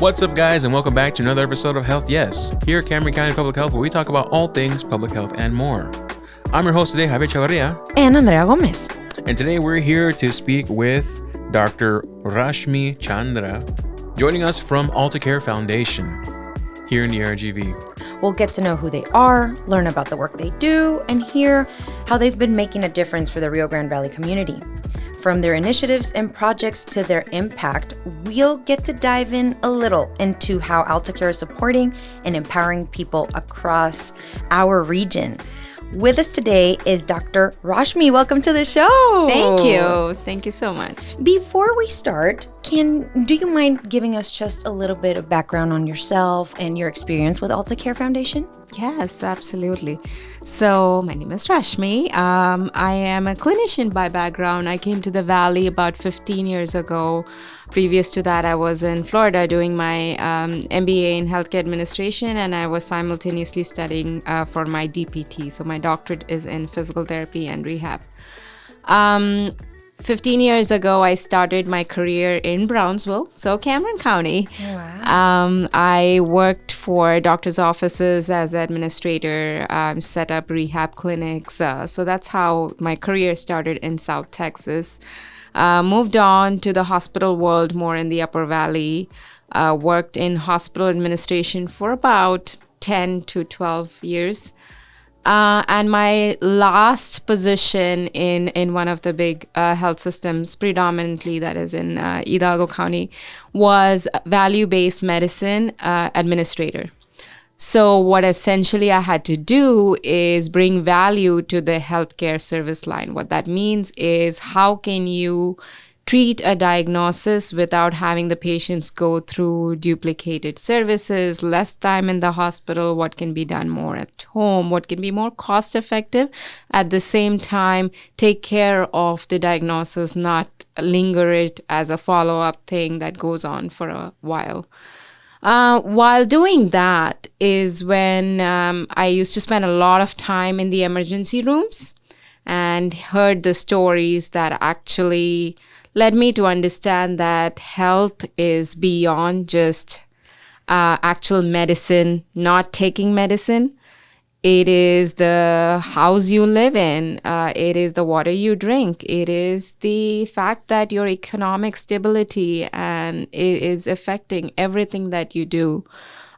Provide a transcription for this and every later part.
What's up, guys, and welcome back to another episode of Health Yes, here at Cameron County Public Health, where we talk about all things public health and more. I'm your host today, Javier, and Andrea Gomez. And today we're here to speak with Dr. Rashmi Chandra, joining us from AltaCairing Foundation here in the RGV. We'll get to know who they are, learn about the work they do, and hear how they've been making a difference for the Rio Grande Valley community. From their initiatives and projects to their impact, we'll get to dive in a little into how AltaCairing is supporting and empowering people across our region. With us today is Dr. Rashmi. Welcome to the show. Thank you. Thank you so much. Before we start, do you mind giving us just a little bit of background on yourself and your experience with AltaCairing Foundation? Yes, absolutely. So my name is Rashmi. I am a clinician by background. I came to the Valley about 15 years ago. Previous to that, I was in Florida doing my MBA in healthcare administration, and I was simultaneously studying for my DPT. So my doctorate is in physical therapy and rehab. 15 years ago, I started my career in Brownsville, so Cameron County. Wow. I worked for doctor's offices as administrator, set up rehab clinics. So that's how my career started in South Texas. Moved on to the hospital world, more in the Upper Valley. Worked in hospital administration for about 10 to 12 years. And my last position in one of the big health systems, predominantly that is in Hidalgo County, was value-based medicine administrator. So what essentially I had to do is bring value to the healthcare service line. What that means is, how can you treat a diagnosis without having the patients go through duplicated services, less time in the hospital, what can be done more at home, what can be more cost effective, at the same time take care of the diagnosis, not linger it as a follow-up thing that goes on for a while. While doing that is when I used to spend a lot of time in the emergency rooms and heard the stories that actually led me to understand that health is beyond just actual medicine, not taking medicine. It is the house you live in. It is the water you drink. It is the fact that your economic stability and it is affecting everything that you do.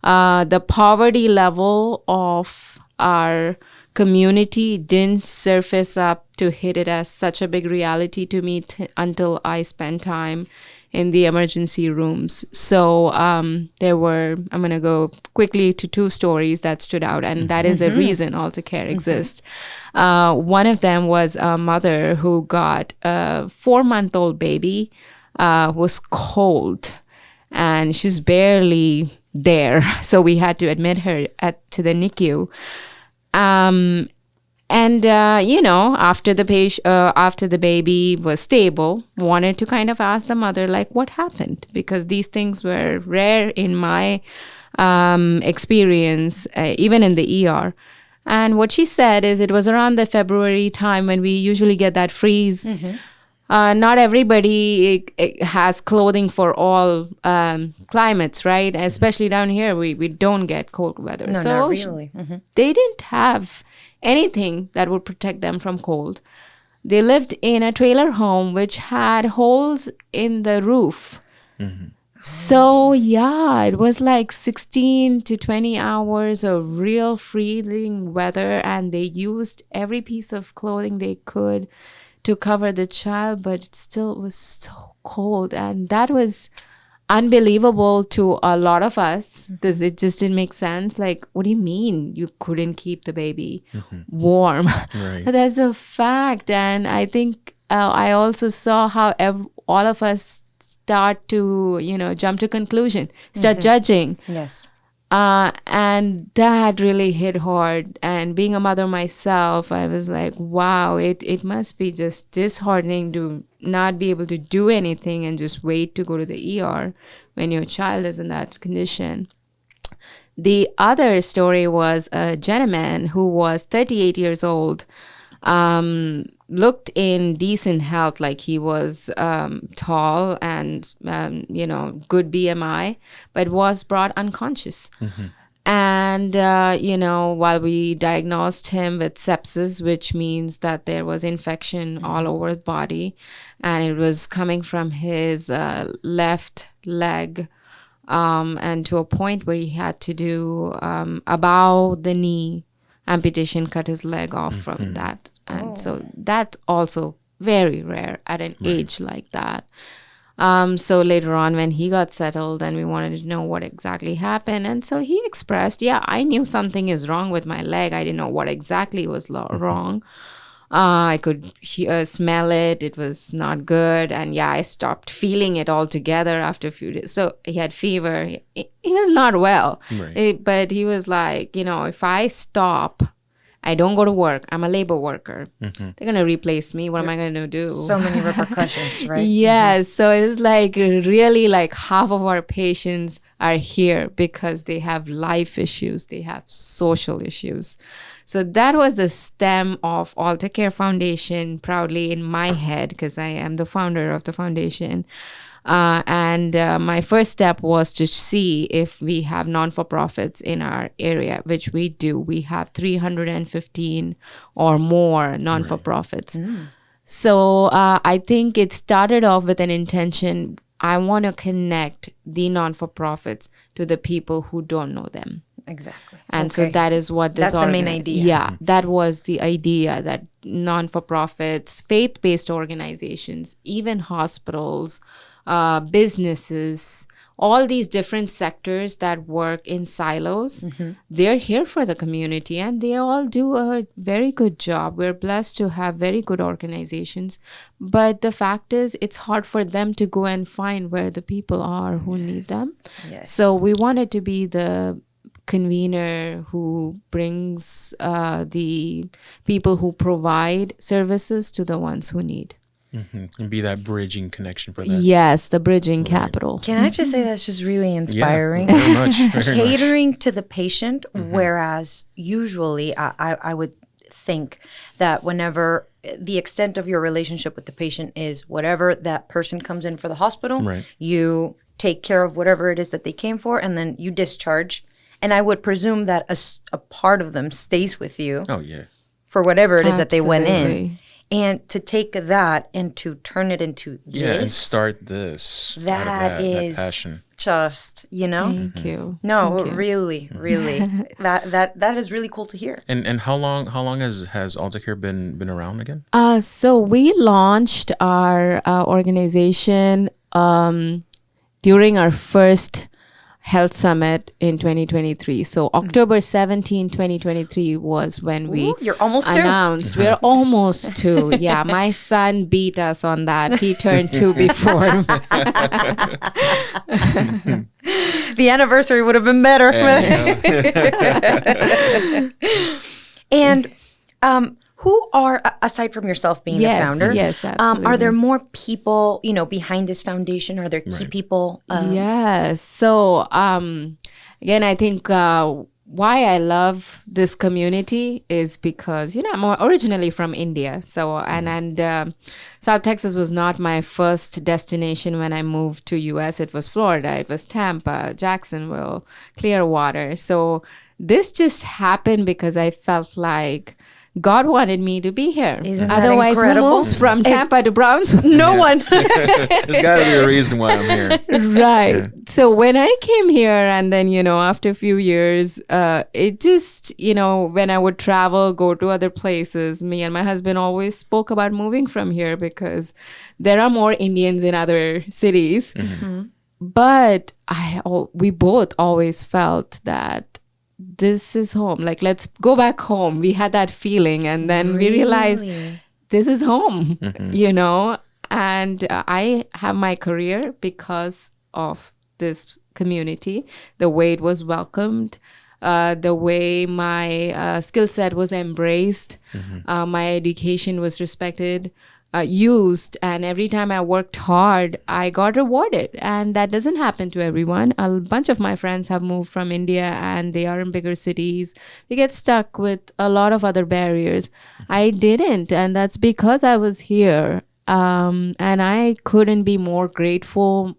The poverty level of our community didn't surface up to hit it as such a big reality to me until I spent time in the emergency rooms. So I'm going to go quickly to two stories that stood out, and that is a reason AltaCairing exists. One of them was a mother who got a 4-month-old baby, was cold, and she's barely there. So we had to admit her to the NICU. After the baby was stable, wanted to kind of ask the mother, like, what happened? Because these things were rare in my experience, even in the ER. And what she said is, it was around the February time when we usually get that freeze. Not everybody has clothing for all climates, right? Especially down here, we don't get cold weather. No, so not really. They didn't have anything that would protect them from cold. They lived in a trailer home which had holes in the roof. So yeah, it was like 16 to 20 hours of real freezing weather, and they used every piece of clothing they could to cover the child, but it still was so cold. And that was unbelievable to a lot of us, because it just didn't make sense. Like, what do you mean you couldn't keep the baby warm? Right. That's a fact. And I think I also saw how all of us start to, jump to conclusion, start judging. Yes. And that really hit hard. And being a mother myself, I was like, wow, it must be just disheartening to not be able to do anything and just wait to go to the ER when your child is in that condition. The other story was a gentleman who was 38 years old, Looked in decent health, like he was tall and, good BMI, but was brought unconscious. And, while we diagnosed him with sepsis, which means that there was infection all over the body, and it was coming from his left leg, and to a point where he had to do above the knee amputation, cut his leg off from that. And so that's also very rare at an age like that. So later on when he got settled and we wanted to know what exactly happened. And so he expressed, I knew something is wrong with my leg. I didn't know what exactly was wrong. I could smell it. It was not good. And I stopped feeling it altogether after a few days. So he had fever. He was not well. Right. But he was like, if I stop, I don't go to work. I'm a labor worker. They're going to replace me. What am I going to do? So many repercussions, right? Yes. So it's like really like half of our patients are here because they have life issues. They have social issues. So that was the stem of AltaCare Foundation, proudly in my head, because I am the founder of the foundation. And my first step was to see if we have non-for-profits in our area, which we do. We have 315 or more non-for-profits. Right. So I think it started off with an intention. I want to connect the non-for-profits to the people who don't know them. Exactly. And so that is what this that's the main idea. Yeah, that was the idea, that non-for-profits, faith-based organizations, even hospitals, businesses, all these different sectors that work in silos, they're here for the community and they all do a very good job. We're blessed to have very good organizations. But the fact is, it's hard for them to go and find where the people are who need them. Yes. So we wanted to be the convener who brings the people who provide services to the ones who need. And be that bridging connection for that. Yes, the bridging capital. Can I just say that's just really inspiring? Yeah, very much. Catering to the patient, whereas usually I would think that whenever the extent of your relationship with the patient is whatever that person comes in for the hospital, you take care of whatever it is that they came for, and then you discharge. And I would presume that a part of them stays with you. Oh, yeah. For whatever it is that they went in. And to take that and to turn it into this. Yeah, and start this. That is that passion. Just, Thank you. No, Thank you. really. that is really cool to hear. And how long has AltaCare been around again? So we launched our organization during our first Health Summit in 2023. So October 17, 2023 was when we you're almost announced. We're almost 2. Yeah, my son beat us on that. He turned 2 before. The anniversary would have been better. And who are, aside from yourself being the founder, yes, absolutely. Are there more people, behind this foundation? Are there key people? Yes. So, again, I think why I love this community is because, I'm originally from India. So, and South Texas was not my first destination when I moved to U.S. It was Florida. It was Tampa, Jacksonville, Clearwater. So this just happened because I felt like God wanted me to be here. Isn't Otherwise, that incredible? who moves from Tampa to Brownsville? No one. There's got to be a reason why I'm here. Right. Yeah. So when I came here and then, after a few years, it just, when I would travel, go to other places, me and my husband always spoke about moving from here because there are more Indians in other cities. But we both always felt that this is home. Like, let's go back home. We had that feeling. And then we realized this is home, and I have my career because of this community, the way it was welcomed, the way my skill set was embraced, my education was respected. used, and every time I worked hard, I got rewarded, and that doesn't happen to everyone. A bunch of my friends have moved from India and they are in bigger cities. They get stuck with a lot of other barriers. I didn't, and that's because I was here. And I couldn't be more grateful.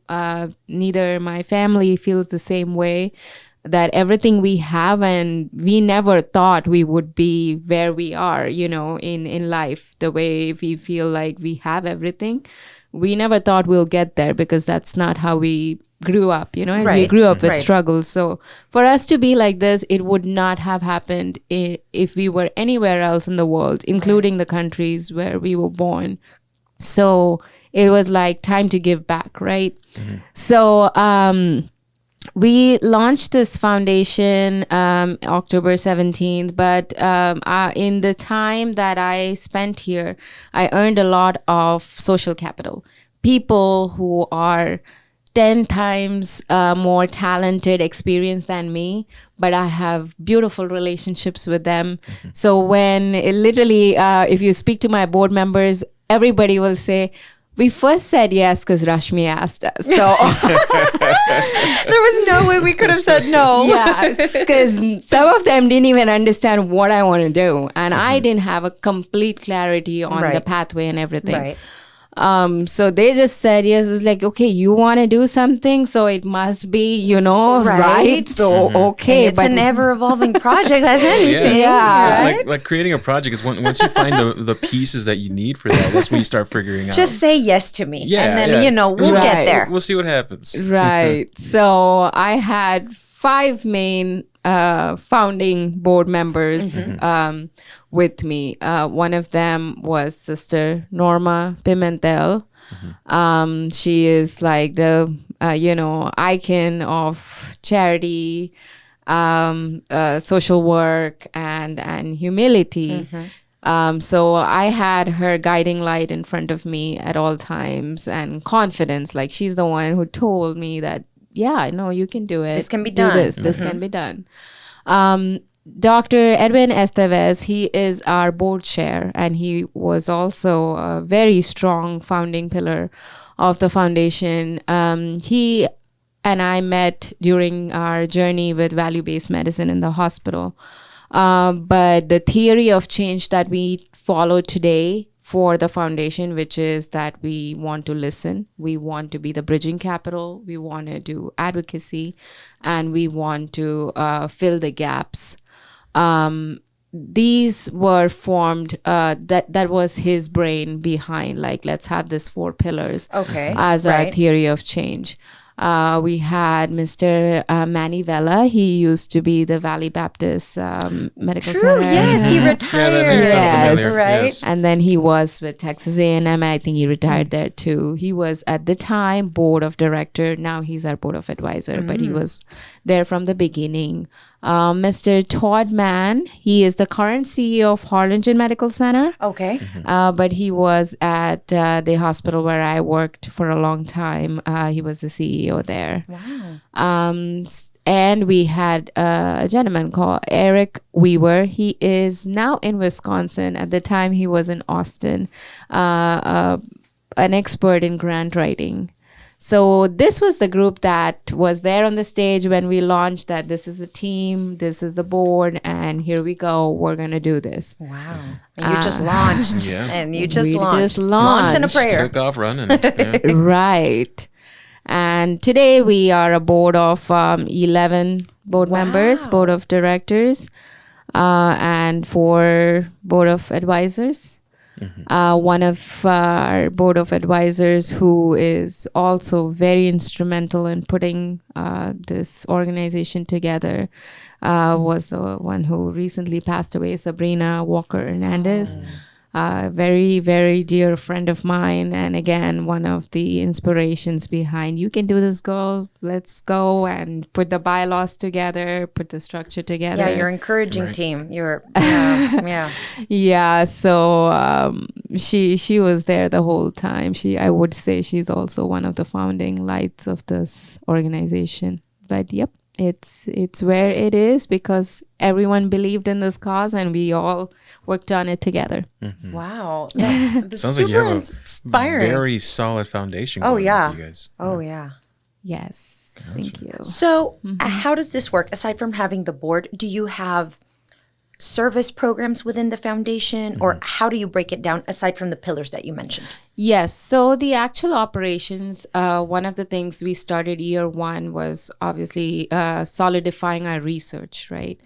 Neither my family feels the same way, that everything we have, and we never thought we would be where we are, in life, the way we feel like we have everything. We never thought we'll get there, because that's not how we grew up, and we grew up with struggles. So for us to be like this, it would not have happened if we were anywhere else in the world, including the countries where we were born. So it was like time to give back, right? So we launched this foundation October 17th, but in the time that I spent here, I earned a lot of social capital. People who are 10 times more talented, experienced than me, but I have beautiful relationships with them. So when if you speak to my board members, everybody will say, we first said yes because Rashmi asked us. So there was no way we could have said no. Yes, because some of them didn't even understand what I want to do. And I didn't have a complete clarity on the pathway and everything. Right. So they just said yes. It's like, okay, you want to do something, so it must be, right? So okay, and it's an ever-evolving project as anything. Right? Like creating a project is once you find the pieces that you need for that, that's when you start figuring out. Just say yes to me, Yeah, and then we'll get there. We'll see what happens. Right. So I had 5 main founding board members with me. One of them was Sister Norma Pimentel. She is like the icon of charity, social work, and humility. So I had her guiding light in front of me at all times, and confidence. Like, she's the one who told me that, yeah, I know you can do it. This can be done. This can be done. Dr. Edwin Estevez, he is our board chair, and he was also a very strong founding pillar of the foundation. He and I met during our journey with value-based medicine in the hospital. But the theory of change that we follow today for the foundation, which is that we want to listen, we want to be the bridging capital, we want to do advocacy, and we want to fill the gaps. These were formed, that was his brain behind, like, let's have this 4 pillars as a theory of change. We had Mr. Manny Vella. He used to be the Valley Baptist Medical Center. Yes, he retired. Yes. And then he was with Texas A&M. I think he retired there too. He was at the time board of director. Now he's our board of advisor, but he was there from the beginning. Mr. Todd Mann, he is the current CEO of Harlingen Medical Center. Okay. But he was at the hospital where I worked for a long time. He was the CEO there. Wow. And we had a gentleman called Eric Weaver. He is now in Wisconsin. At the time, he was in Austin, an expert in grant writing. So this was the group that was there on the stage when we launched that this is a team, this is the board, and here we go. We're going to do this. Wow. And you just launched. And you just we launched. Just launched. Launch and a prayer. Took off running. Yeah. Right. And today we are a board of 11 board members, board of directors, and 4 board of advisors. One of our board of advisors who is also very instrumental in putting this organization together was the one who recently passed away, Sabrina Walker Hernandez. Very, very dear friend of mine, and again, one of the inspirations behind, you can do this, girl, let's go and put the bylaws together, put the structure together. Yeah, you're encouraging team. You're, yeah. Yeah, so she was there the whole time. I would say she's also one of the founding lights of this organization. But yep, it's where it is because everyone believed in this cause and we all worked on it together. Wow. That's Sounds like you super have a inspiring. very solid foundation Oh, going yeah. with you guys. Oh, yeah. Yes. Thank you. So how does this work? Aside from having the board, do you have service programs within the foundation or how do you break it down aside from the pillars that you mentioned? Yes. So the actual operations, one of the things we started year one was obviously solidifying our research, right?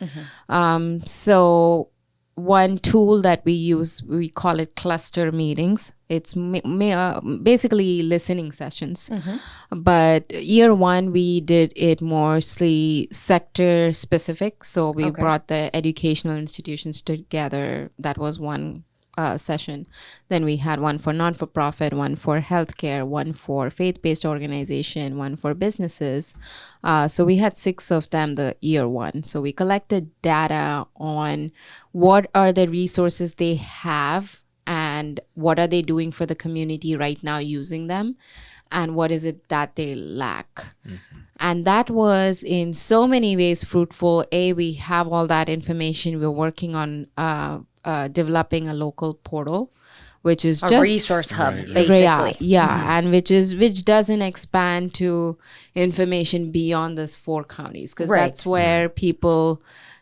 So one tool that we use, we call it cluster meetings. It's basically listening sessions. But year one, we did it mostly sector specific. So we brought the educational institutions together. That was one session. Then we had one for non-for-profit, one for healthcare, one for faith-based organization, one for businesses. So we had 6 of them the year one. So we collected data on what are the resources they have and what are they doing for the community right now using them and what is it that they lack. And that was in so many ways fruitful. We have all that information. We're working on developing a local portal, which is A just resource hub, basically. and which doesn't expand to information beyond those 4 counties because that's where people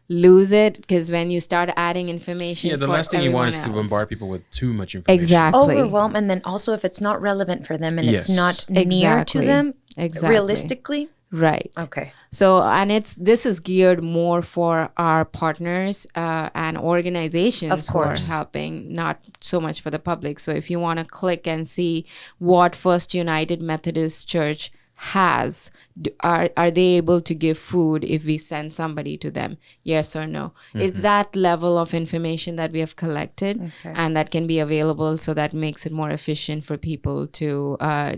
lose it because when you start adding information the for last thing you want is everyone to else. bombard people with too much information. Exactly. Overwhelm, and then also if it's not relevant for them and Yes. it's not near to them, realistically. Right. Okay. So, and this is geared more for our partners and organizations who are helping, not so much for the public. So if you want to click and see what First United Methodist Church has, are they able to give food if we send somebody to them? Yes or no? It's that level of information that we have collected and that can be available, so that makes it more efficient for people to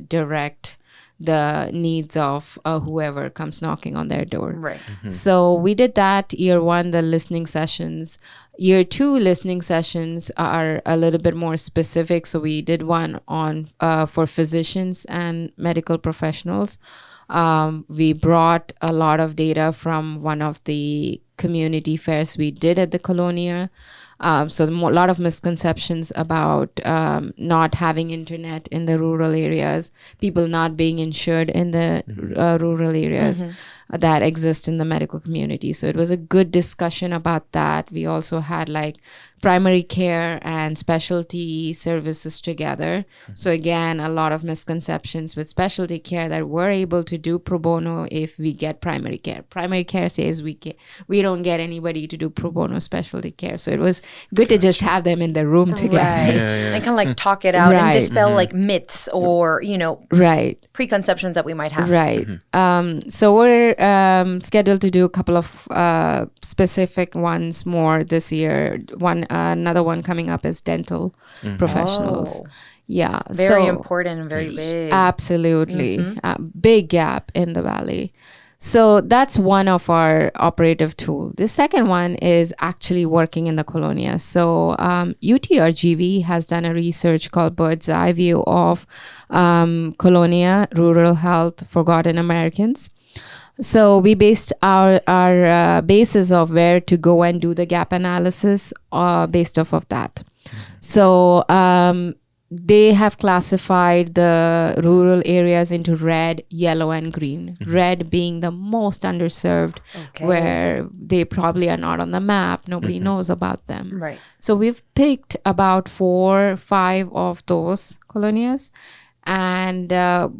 direct the needs of whoever comes knocking on their door. Right. So we did that year one, the listening sessions. Year two, listening sessions are a little bit more specific. So we did one on for physicians and medical professionals. We brought a lot of data from one of the community fairs we did at the Colonia. So a lot of misconceptions about not having internet in the rural areas, people not being insured in the rural areas that exist in the medical community. So it was a good discussion about that. We also had like primary care and specialty services together. So again, a lot of misconceptions with specialty care that we're able to do pro bono if we get primary care. Primary care says we don't get anybody to do pro bono specialty care. So it was good to just have them in the room together. Right. And kind of like talk it out and dispel like myths or, preconceptions that we might have. Right. So we're scheduled to do a couple of specific ones more this year. Another one coming up is dental professionals. Yeah. Very important and very big. Absolutely. Big gap in the valley. So that's one of our operative tool. The second one is actually working in the Colonia. So RGV has done a research called Bird's Eye View of Colonia, Rural Health, Forgotten Americans. So we based our basis of where to go and do the gap analysis based off of that. So they have classified the rural areas into red, yellow, and green. Red being the most underserved, where they probably are not on the map. Nobody knows about them. Right. So we've picked about 4 or 5 of those colonias. And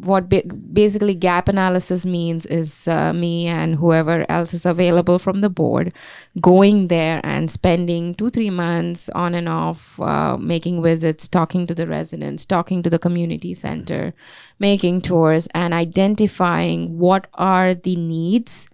what basically gap analysis means is me and whoever else is available from the board going there and spending 2-3 months on and off, making visits, talking to the residents, talking to the community center, making tours, and identifying what are the needs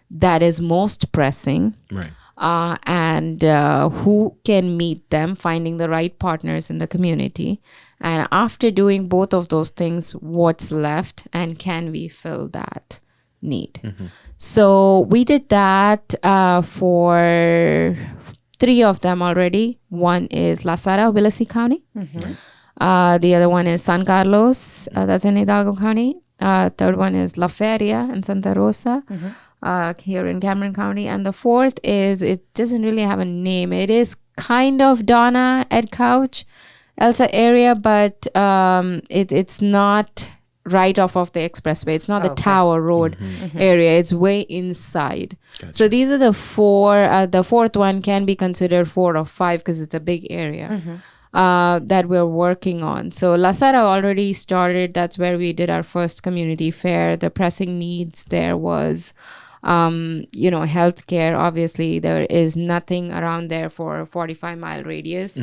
that is most pressing. Right. And who can meet them, finding the right partners in the community. And after doing both of those things, what's left and can we fill that need? So we did that for 3 of them already. One is La Sara, Willacy County. The other one is San Carlos, that's in Hidalgo County. Third one is La Feria in Santa Rosa. here in Cameron County. And the fourth is, it doesn't really have a name. It is kind of Donna, Ed Couch, Elsa area, but it's not right off of the expressway. It's not the Tower Road area. It's way inside. Gotcha. So these are the four. The fourth one can be considered 4 or 5 because it's a big area that we're working on. So La Sara already started. That's where we did our first community fair. The pressing needs there was, healthcare. Obviously, there is nothing around there for a 45-mile radius.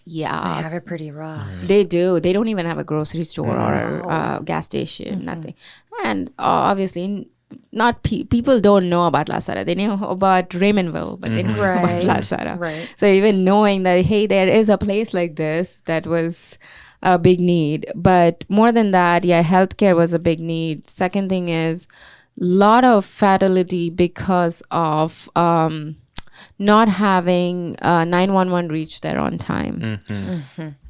Yeah, they have it pretty rough. They do. They don't even have a grocery store or a gas station, nothing. And obviously, not people don't know about La Sara. They know about Raymondville, but they don't know about La Sara. Right. So even knowing that, hey, there is a place like this, that was a big need. But more than that, healthcare was a big need. Second thing is a lot of fatality because of not having 911 reach there on time.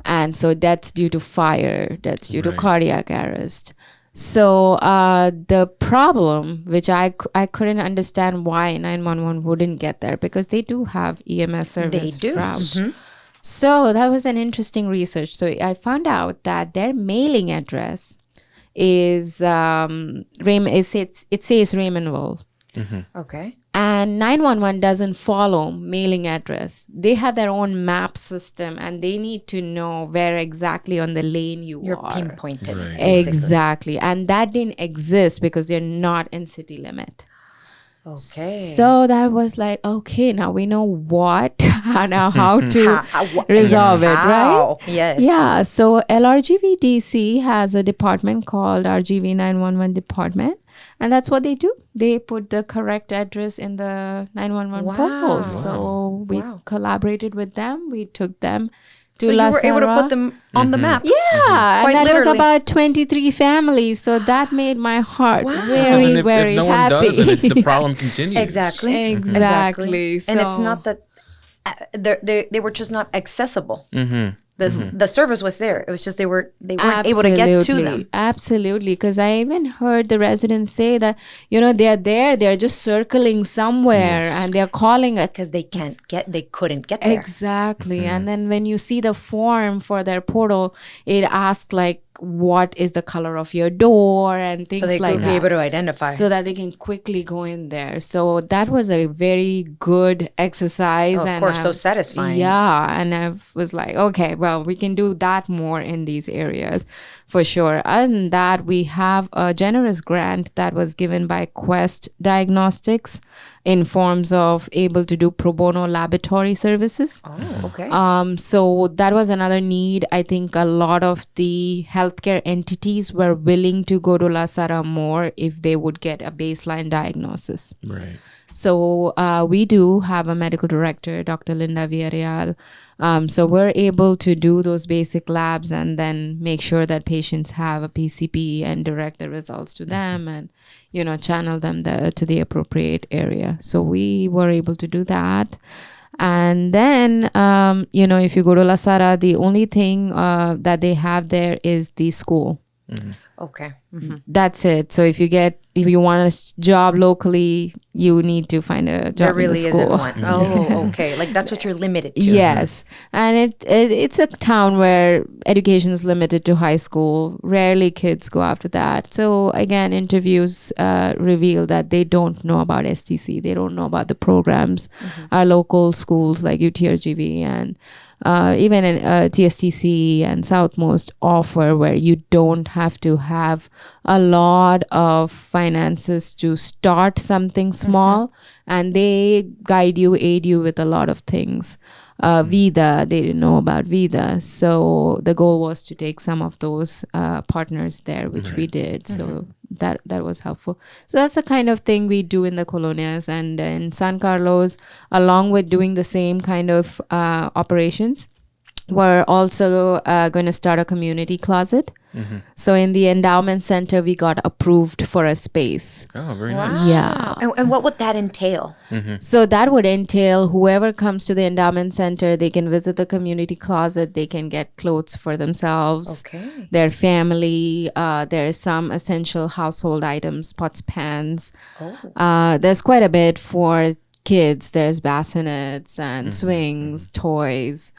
And so that's due to fire, that's due to cardiac arrest. So the problem, which I couldn't understand why 911 wouldn't get there, because they do have EMS service. They do. So that was an interesting research. So I found out that their mailing address is it says Raymondville. Okay. And 911 doesn't follow mailing address. They have their own map system, and they need to know where exactly on the lane you're are. Pinpointed. Right. Exactly. And that didn't exist because they're not in city limit. Okay. So that was like, okay, now we know what and how to resolve it, right? Yes. Yeah. So LRGV DC has a department called RGV 911 department. And that's what they do. They put the correct address in the 911 portal. So we collaborated with them. We took them to La Sara. So you were able to put them on the map. Yeah. Quite And that literally. was about 23 families. So that made my heart very, very if no happy. one does it, the problem continues. Exactly. And it's not that they were just not accessible. The service was there. It was just they weren't able to get to them. Absolutely. Because I even heard the residents say that, they're there, they're just circling somewhere and they're calling it. Because they couldn't get there. Exactly. And then when you see the form for their portal, it asks like, what is the color of your door and things like that. So they could be able to identify. So that they can quickly go in there. So that was a very good exercise. Of course, so satisfying. Yeah. And I was like, okay, well, we can do that more in these areas for sure. Other than that, we have a generous grant that was given by Quest Diagnostics in forms of able to do pro bono laboratory services. Oh, okay. So that was another need. I think a lot of the healthcare entities were willing to go to La Sara more if they would get a baseline diagnosis. Right. So we do have a medical director, Dr. Linda Villarreal. So we're able to do those basic labs and then make sure that patients have a PCP and direct the results to them and, channel them to the appropriate area. So we were able to do that. And then, if you go to La Sara, the only thing that they have there is the school. Okay. That's it. So if you want a job locally, you need to find a job there really in the school. Isn't one. Oh, okay. Like that's what you're limited to. Yes. And it's a town where education is limited to high school. Rarely kids go after that. So again, interviews reveal that they don't know about STC. They don't know about the programs. Our local schools like UTRGV and even in TSTC and Southmost offer where you don't have to have a lot of finances to start something small, and they guide you, aid you with a lot of things. Vida, they didn't know about Vida. So the goal was to take some of those partners there, which we did. So that was helpful. So that's the kind of thing we do in the colonias. And in San Carlos, along with doing the same kind of operations, We're also going to start a community closet. So in the endowment center, we got approved for a space. Oh, very Wow. nice. Yeah. And what would that entail? So that would entail whoever comes to the endowment center, they can visit the community closet. They can get clothes for themselves, Okay. their family. There's some essential household items, pots, pans. There's quite a bit for kids. There's bassinets and swings, toys.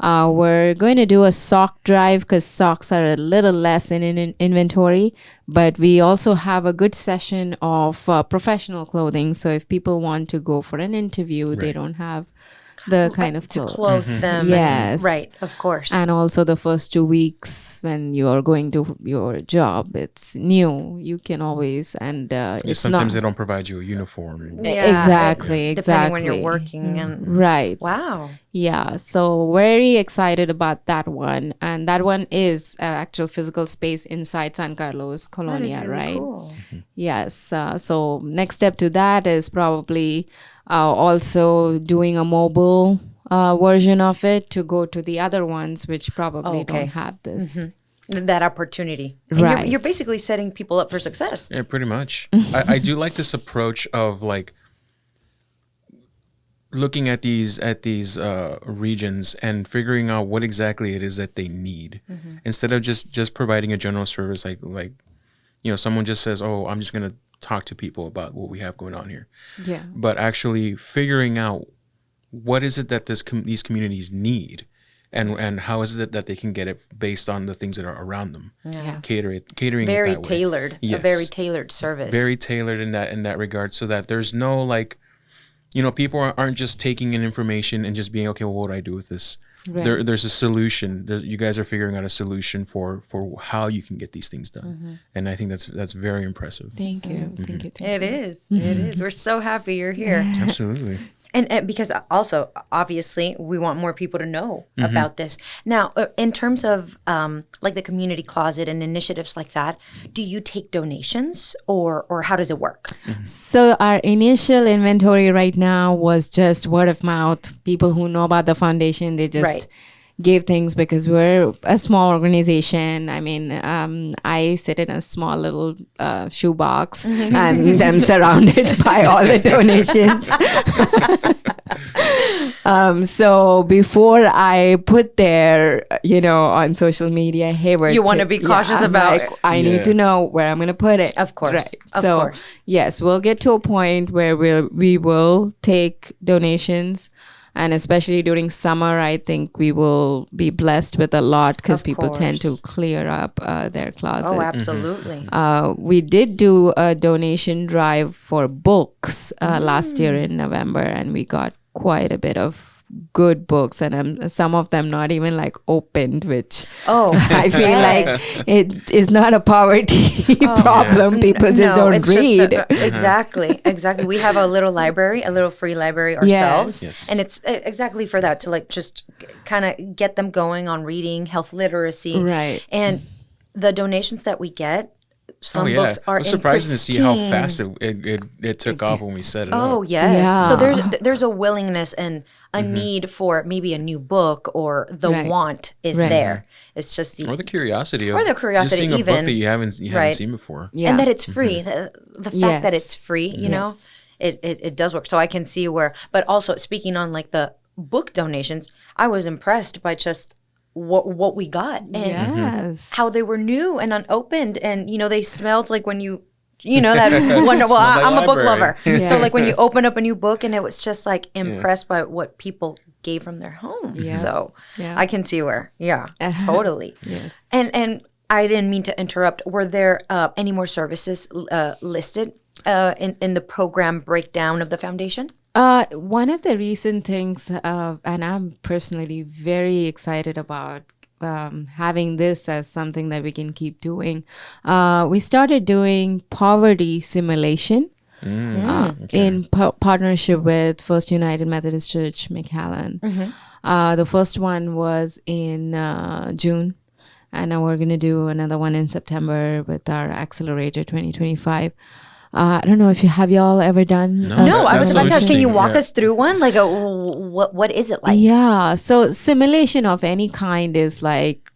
We're going to do a sock drive because socks are a little less in inventory, but we also have a good session of professional clothing. So if people want to go for an interview, they don't have the kind of To clothes. clothe them. Yes. Right, of course. And also the first 2 weeks when you're going to your job, it's new. You can always, and it's Sometimes not. they don't provide you a uniform. Exactly, Depending when you're exactly. working. And Right. wow. Yeah, so very excited about that one. And that one is actual physical space inside San Carlos That is Colonia, really right? cool. Yes. So next step to that is probably also doing a mobile version of it to go to the other ones, which probably Okay. don't have this. That opportunity. And Right. you're basically setting people up for success. Yeah, pretty much. I do like this approach of like looking at these regions and figuring out what exactly it is that they need, instead of just providing a general service like someone just says, oh, I'm just gonna talk to people about what we have going on here, Yeah. but actually figuring out what is it that these communities need, and how is it that they can get it based on the things that are around them. Yeah. Catering Very it that way. tailored. A Yes. very tailored service. Very tailored in that regard, so that there's no like, people aren't just taking in information and just being, okay, well, what do I do with this? Right. There's a solution. You guys are figuring out a solution for how you can get these things done, and I think that's very impressive. Thank you. Thank you. It is. It is. We're so happy you're here. Absolutely. And because also, obviously, we want more people to know about this. Now, in terms of like the community closet and initiatives like that, do you take donations or how does it work? So our initial inventory right now was just word of mouth. People who know about the foundation, they just Right. gave things because we're a small organization. I mean, I sit in a small little shoebox and I'm surrounded by all the donations. So before I put there, on social media, hey, You wanna be cautious I'm about like, it. I need to know where I'm going to put it. Of course. Right. Of So course. yes, we'll get to a point where we will take donations. And especially during summer, I think we will be blessed with a lot because Of people tend to course. clear up their closets. Oh, absolutely. We did do a donation drive for books last year in November, and we got quite a bit of good books, and some of them not even like opened, which Oh, I feel yes. like it is not a poverty problem. People just No, don't it's read. Exactly. We have a little library, a little free library ourselves. Yes. And it's exactly for that, to like just kind of get them going on reading, health literacy. Right. And the donations that we get, some Oh yeah, books are it was surprising to see how pristine. fast it took off when we set it Oh up. yes. Yeah. So there's a willingness and a need for maybe a new book, or the Right. want is Right. there. It's just the Or the curiosity of Or the just curiosity seeing a book even. that you haven't Right. seen before. Yeah. and that it's free. The fact that Yes. it's free, you know, Yes. it does work. So I can see where. But also speaking on like the book donations, I was impressed by just what we got and Yes. how they were new and unopened, and they smelled like when that wonderful. like I'm a book library. lover, so Yes. like when you open up a new book, and it was just like impressed by what people gave from their home. Yeah. So Yeah. I can see where, totally. Yes. And I didn't mean to interrupt. Were there any more services listed in the program breakdown of the foundation? One of the recent things, and I'm personally very excited about having this as something that we can keep doing. We started doing poverty simulation in partnership with First United Methodist Church, McAllen. The first one was in June, and now we're going to do another one in September with our Accelerator 2025. I don't know if y'all ever done. No. No, I was about to ask, can you interesting. walk Yeah. us through one? Like, what is it like? Yeah. So simulation of any kind is like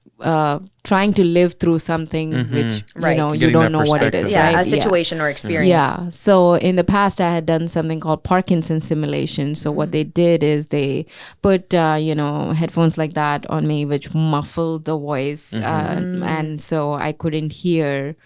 trying to live through something which Right. you Getting don't that know what it is, perspective. Yeah, right? a situation or experience. Yeah. So in the past, I had done something called Parkinson's simulation. So what they did is they put, headphones like that on me, which muffled the voice. And so I couldn't hear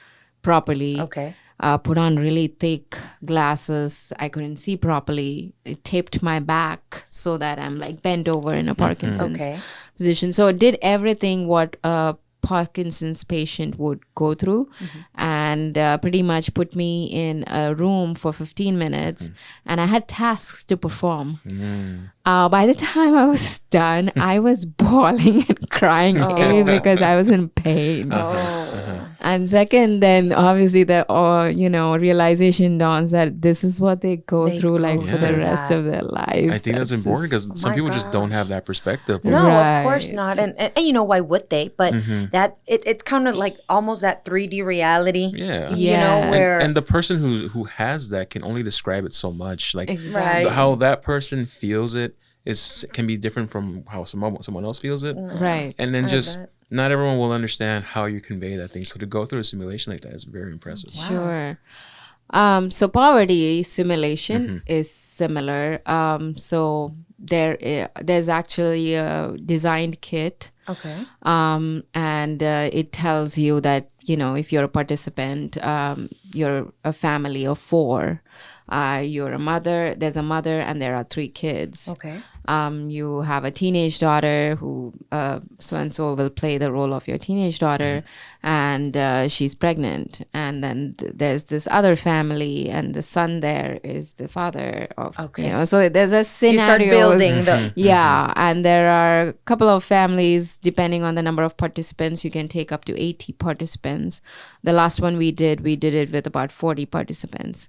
properly. Okay. Put on really thick glasses. I couldn't see properly. It taped my back so that I'm like bent over in a Parkinson's Okay. position. So it did everything what a Parkinson's patient would go through, and pretty much put me in a room for 15 minutes, and I had tasks to perform. By the time I was done, I was bawling and crying, because I was in pain. And second, then obviously the realization dawns that this is what they go through like for the through rest that. of their lives. I think that's important because some my people just don't gosh. have that perspective. No, Right. of course not. And you know, why would they? But that it's kind of like almost that 3D reality. Yeah. You know, Yes. where And the person who has that can only describe it so much. Like Exactly. Right. how that person feels it can be different from how someone else feels it. Right. And then just bet. not everyone will understand how you convey that thing. So to go through a simulation like that is very impressive. Sure. So poverty simulation is similar. So there's actually a designed kit, okay. and it tells you that if you're a participant, you're a family of 4. You're a mother. There's a mother, and there are 3 kids. Okay. You have a teenage daughter who so and so will play the role of your teenage daughter, and she's pregnant. And then there's this other family, and the son there is the father of. Okay. So there's a scenario. You start building the Yeah, and there are a couple of families, depending on the number of participants, you can take up to 80 participants. The last one we did it with about 40 participants.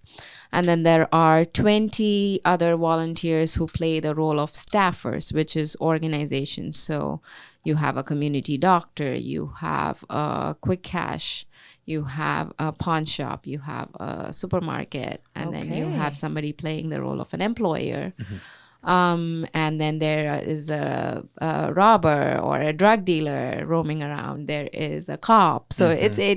And then there are 20 other volunteers who play the role of staffers, which is organizations. So you have a community doctor, you have a quick cash, you have a pawn shop, you have a supermarket, and then you have somebody playing the role of an employer. And then there is a robber or a drug dealer roaming around. There is a cop. So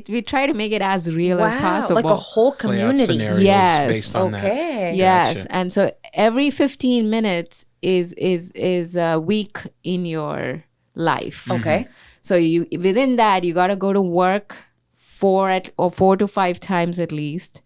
we try to make it as real as possible. like a whole Play out community. scenarios Yes. based on that. Okay. Yes, Gotcha. and so every 15 minutes is a week in your life. Okay. So you within that you got to go to work 4 to 5 times at least.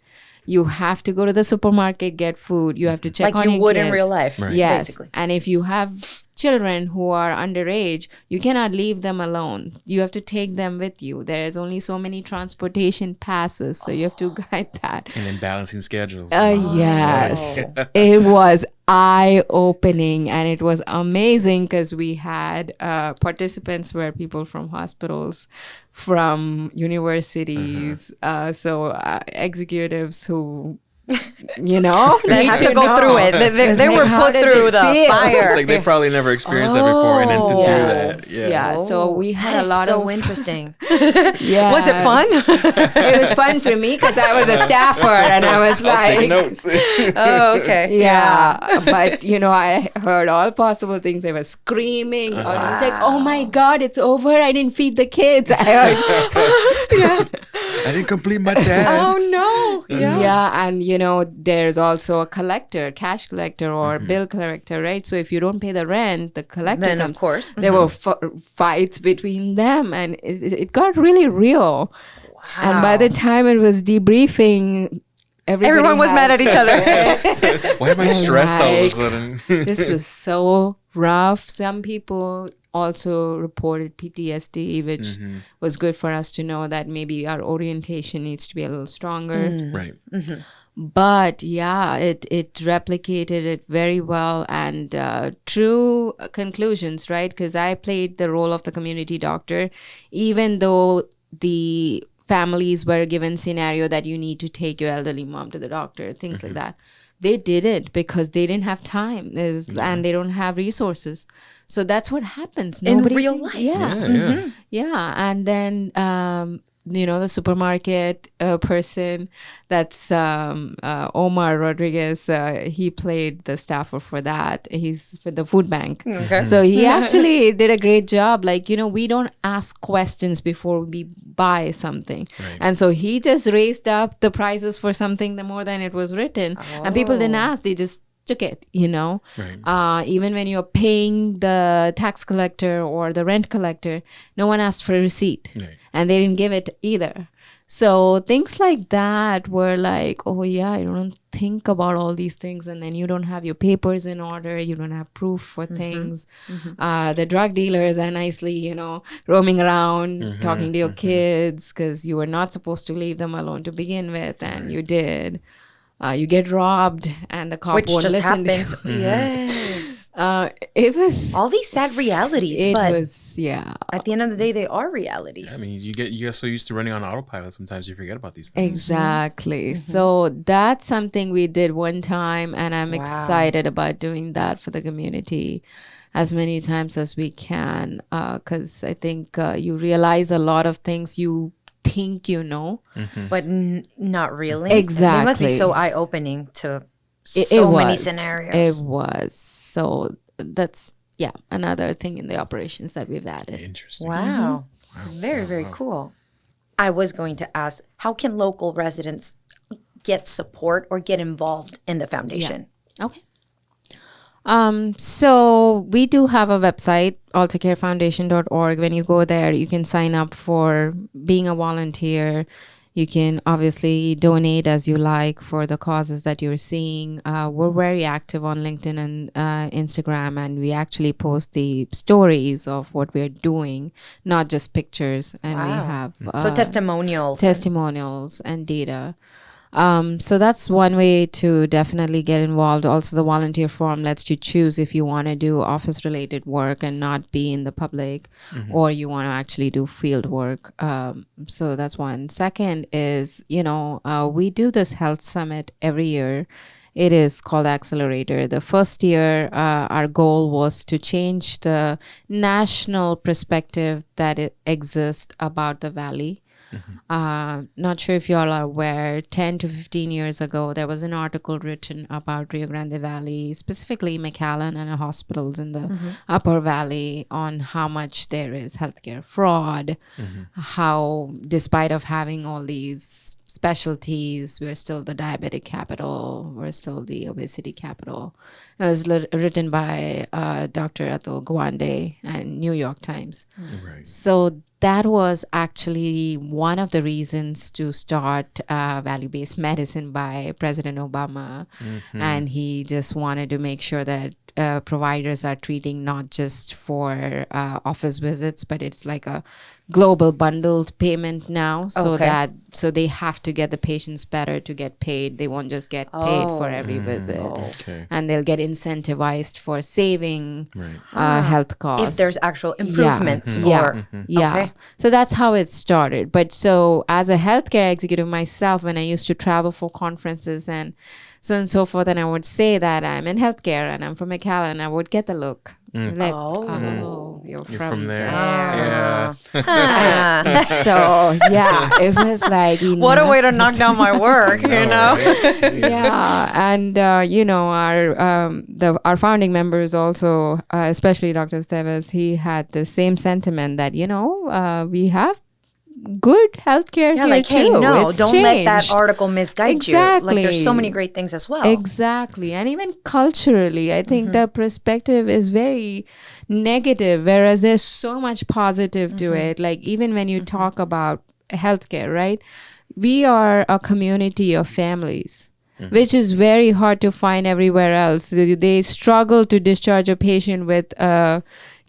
You have to go to the supermarket, get food. You have to check Like on you your would kids. in real life. Right. Yes, Basically. and if you have children who are underage, you cannot leave them alone. You have to take them with you. There is only so many transportation passes, so you have to guide that. And then balancing schedules. Yes, it was eye-opening, and it was amazing because we had participants were people from hospitals, from universities, so executives who That need had to go through it. They were how put does through it the feel? fire. It's like they probably never experienced that before, and then to do that, Yeah. So we had That a is lot so of interesting. yeah. Was it fun? It was fun for me because I was a staffer and I was Take like, notes. Oh, okay. yeah. But I heard all possible things. They were screaming. I was like, oh my God, it's over. I didn't feed the kids. I heard. I didn't complete my tasks. Oh no. Yeah. And there's also a collector, cash collector or bill collector, right? So if you don't pay the rent, the collector Then, of comes. course. There were fights between them, and it got really real. And by the time it was debriefing, everyone was mad at each other. Why am I stressed all of a Like- sudden? This was so rough. Some people also reported PTSD, which was good for us to know that maybe our orientation needs to be a little stronger. Right. But yeah, it replicated it very well, and true conclusions, right? Because I played the role of the community doctor, even though the families were given scenario that you need to take your elderly mom to the doctor, things like that. They didn't because they didn't have time and they don't have resources. So that's what happens. In Nobody real life. Yeah. Yeah. Yeah. And then the supermarket person. That's Omar Rodriguez. He played the staffer for that. He's for the food bank. Okay. So he actually did a great job. Like, we don't ask questions before we buy something. Right. And so he just raised up the prices for something the more than it was written. And people didn't ask. They just took it, Right. even when you're paying the tax collector or the rent collector, no one asked for a receipt. Right. And they didn't give it either. So things like that were like, oh yeah, you don't think about all these things, and then you don't have your papers in order, you don't have proof for things. The drug dealers are nicely, roaming around, talking to your kids because you were not supposed to leave them alone to begin with, and you did. You get robbed, and the cop Which won't just listen happens. to you. Yes. It was. All these sad realities, It but was, yeah. at the end of the day, they are realities. I mean, you get so used to running on autopilot, sometimes you forget about these things. Exactly. So that's something we did one time, and I'm excited about doing that for the community as many times as we can, because I think you realize a lot of things you think but not really. Exactly. They must be so eye-opening to many scenarios. It was. So that's, another thing in the operations that we've added. Interesting. Wow. Very, very cool. I was going to ask, how can local residents get support or get involved in the foundation? Okay. So we do have a website, AltaCareFoundation.org. When you go there, you can sign up for being a volunteer. You can obviously donate as you like for the causes that you're seeing. We're very active on LinkedIn and Instagram, and we actually post the stories of what we're doing, not just pictures. And we have So testimonials and data. So that's one way to definitely get involved. Also, the volunteer form lets you choose if you want to do office related work and not be in the public, or you want to actually do field work. So that's one. Second is, we do this health summit every year. It is called Accelerator. The first year, our goal was to change the national perspective that exists about the Valley. Not sure if you all are aware, 10 to 15 years ago, there was an article written about Rio Grande Valley, specifically McAllen and hospitals in the Upper Valley, on how much there is healthcare fraud, how despite of having all these specialties, we're still the diabetic capital, we're still the obesity capital. It was written by Dr. Atul Gawande and New York Times. Right. So that was actually one of the reasons to start value-based medicine by President Obama. And he just wanted to make sure that providers are treating not just for office visits, but it's like a global bundled payment now, so they have to get the patients better to get paid. They won't just get paid for every visit. And they'll get incentivized for saving health costs if there's actual improvements. So that's how it started. But so as a healthcare executive myself, when I used to travel for conferences and so on and so forth, and I would say that I'm in healthcare and I'm from McAllen, I would get the look. Like, you're from there. So it was like, what a way to knock down my work, And our founding members also, especially Dr. Esteves, he had the same sentiment that we have good healthcare here like, hey, too. no, it's don't changed. let that article misguide you. Like, there's so many great things as well. Exactly. And even culturally, I think the perspective is very negative, whereas there's so much positive to it. Like, even when you talk about healthcare, right? We are a community of families, which is very hard to find everywhere else. They struggle to discharge a patient with a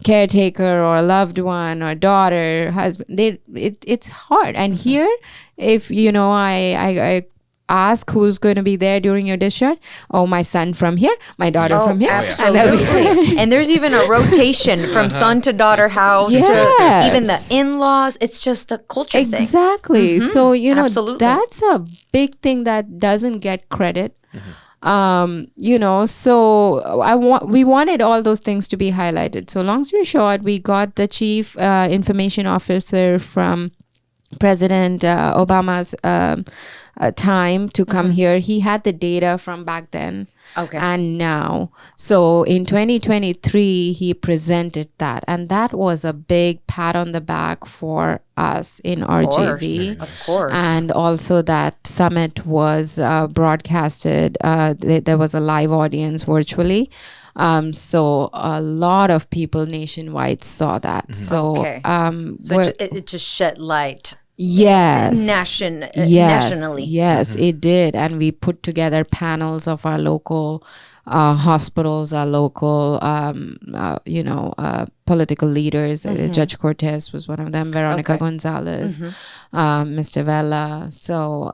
caretaker or a loved one or daughter, husband. It's hard. And here, if I ask who's going to be there during your discharge, my son from here, my daughter from here. Absolutely. And there's even a rotation from son to daughter house to even the in-laws. It's just a culture thing. Exactly. So Absolutely. that's a big thing that doesn't get credit. So we wanted all those things to be highlighted. So long story short, we got the chief information officer from President Obama's time to come here, he had the data from back then and now. So in 2023, he presented that. And that was a big pat on the back for us in RGV. Of course. And also that summit was broadcasted. There was a live audience virtually. So a lot of people nationwide saw that. So, it just shed light. Yes. Nationally. Yes, it did. And we put together panels of our local hospitals, our local, political leaders. Judge Cortez was one of them, Veronica Gonzalez, Mr. Vela. So,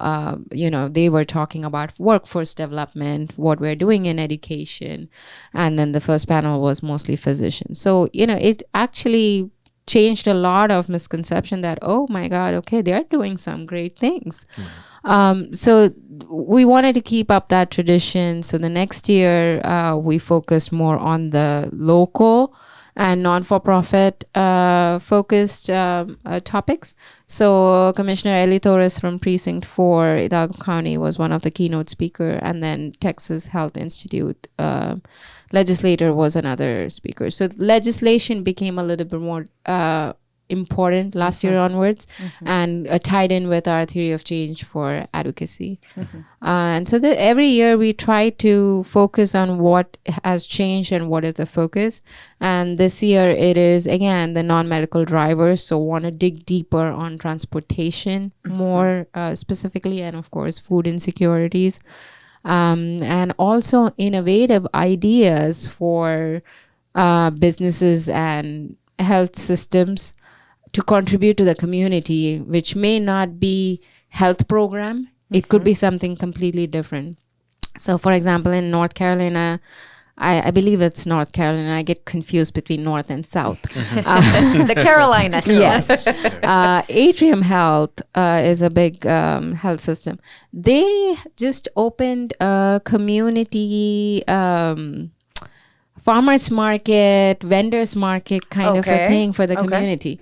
they were talking about workforce development, what we're doing in education. And then the first panel was mostly physicians. So, it actually changed a lot of misconception that, oh my God, okay, they're doing some great things. So we wanted to keep up that tradition. So the next year, we focused more on the local and non-for-profit focused topics. So Commissioner Eli Torres from Precinct 4, Hidalgo County, was one of the keynote speaker, and then Texas Health Institute legislator was another speaker. So legislation became a little bit more important last year onwards, and tied in with our theory of change for advocacy. And so every year we try to focus on what has changed and what is the focus. And this year it is, again, the non-medical drivers. So want to dig deeper on transportation more specifically, and of course food insecurities. And also innovative ideas for businesses and health systems to contribute to the community, which may not be health program. It could be something completely different. So, for example, in North Carolina, I believe it's North Carolina. I get confused between North and South. The Carolinas. Yes. Atrium Health is a big health system. They just opened a community farmers market, vendors market kind of a thing for the community.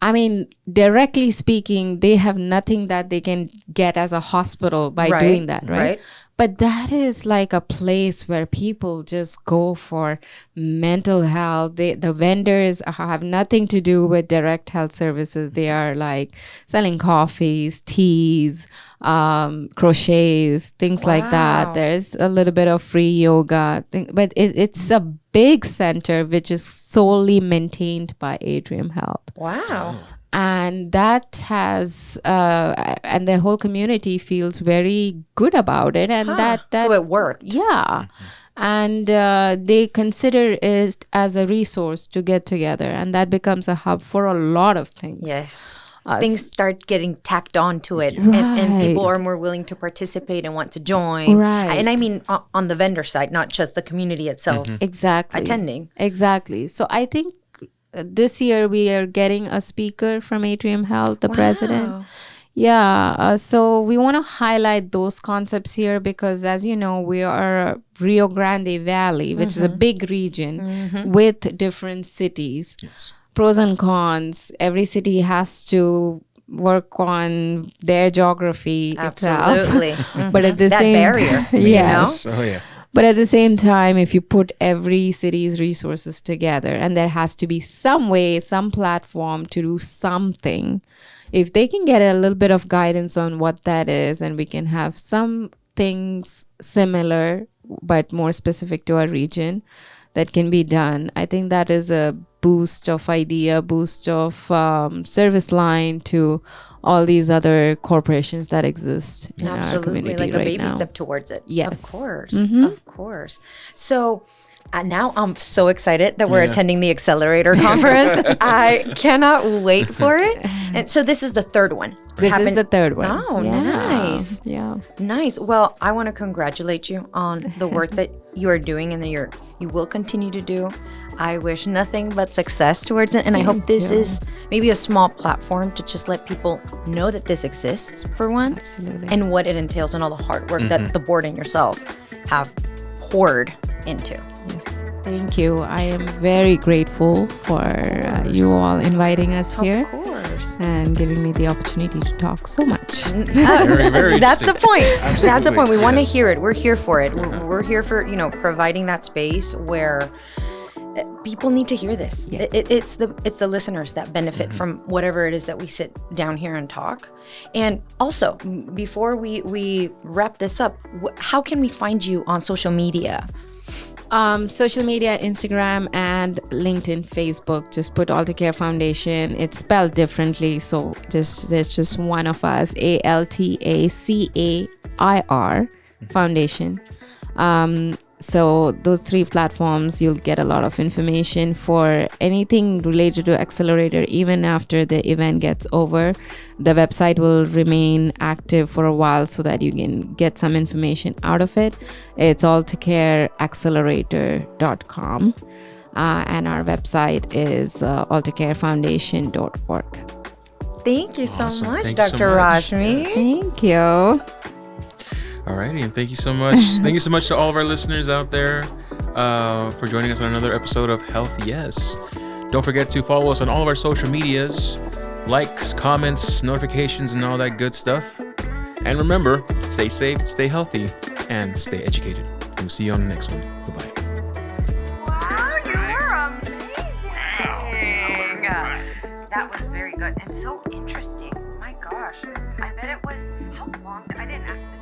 I mean, directly speaking, they have nothing that they can get as a hospital by doing that, right? But that is like a place where people just go for mental health. The vendors have nothing to do with direct health services. They are like selling coffees, teas, crochets, things like that. There's a little bit of free yoga, but it's a big center which is solely maintained by Atrium Health. Wow. And that has and the whole community feels very good about it, and that so it worked. And they consider it as a resource to get together, and that becomes a hub for a lot of things. Things start getting tacked on to it, and people are more willing to participate and want to join. And I mean on the vendor side, not just the community itself attending. Exactly. So I think this year we are getting a speaker from Atrium Health, the president. So we want to highlight those concepts here because, as you know, we are Rio Grande Valley, which is a big region with different cities. Pros and cons. Every city has to work on their geography itself. But at the same barrier, But at the same time, if you put every city's resources together, and there has to be some way, some platform to do something, if they can get a little bit of guidance on what that is, and we can have some things similar but more specific to our region that can be done, I think that is a boost of idea, boost of service line to all these other corporations that exist in our community like right a baby now. step towards it. Yes. Of course. So now I'm so excited that we're attending the Accelerator Conference. I cannot wait for it. And so this is the third one. This is the third one. Oh, nice. Nice. Well, I want to congratulate you on the work that you are doing and that you will continue to do. I wish nothing but success towards it. And I hope this is maybe a small platform to just let people know that this exists, for one. Absolutely. And what it entails and all the hard work that the board and yourself have poured into. Yes. Thank you. I am very grateful for you all inviting us here. Of course. And giving me the opportunity to talk so much. Very, very That's the point. Absolutely. That's the point. We want to Yes. hear it. We're here for it. We're here for, providing that space where people need to hear this. Yeah. It's the listeners that benefit from whatever it is that we sit down here and talk. And also, before we wrap this up, how can we find you on social media? Social media, Instagram and LinkedIn, Facebook. Just put AltaCare Foundation. It's spelled differently, so there's just one of us. AltaCair Foundation. So those 3 platforms, you'll get a lot of information for anything related to Accelerator. Even after the event gets over, the website will remain active for a while so that you can get some information out of it. It's AltaCareAccelerator.com, and our website is AltaCareFoundation.org. Thank you so Awesome. much, Thank you so Dr. much. Rashmi. Yes. Thank you. Alrighty, and thank you so much. Thank you so much to all of our listeners out there for joining us on another episode of Health Yes. Don't forget to follow us on all of our social medias, likes, comments, notifications, and all that good stuff. And remember, stay safe, stay healthy, and stay educated. And we'll see you on the next one. Bye-bye. Wow, you were amazing. That was very good and so interesting. My gosh, I bet it was, how long? I didn't ask this.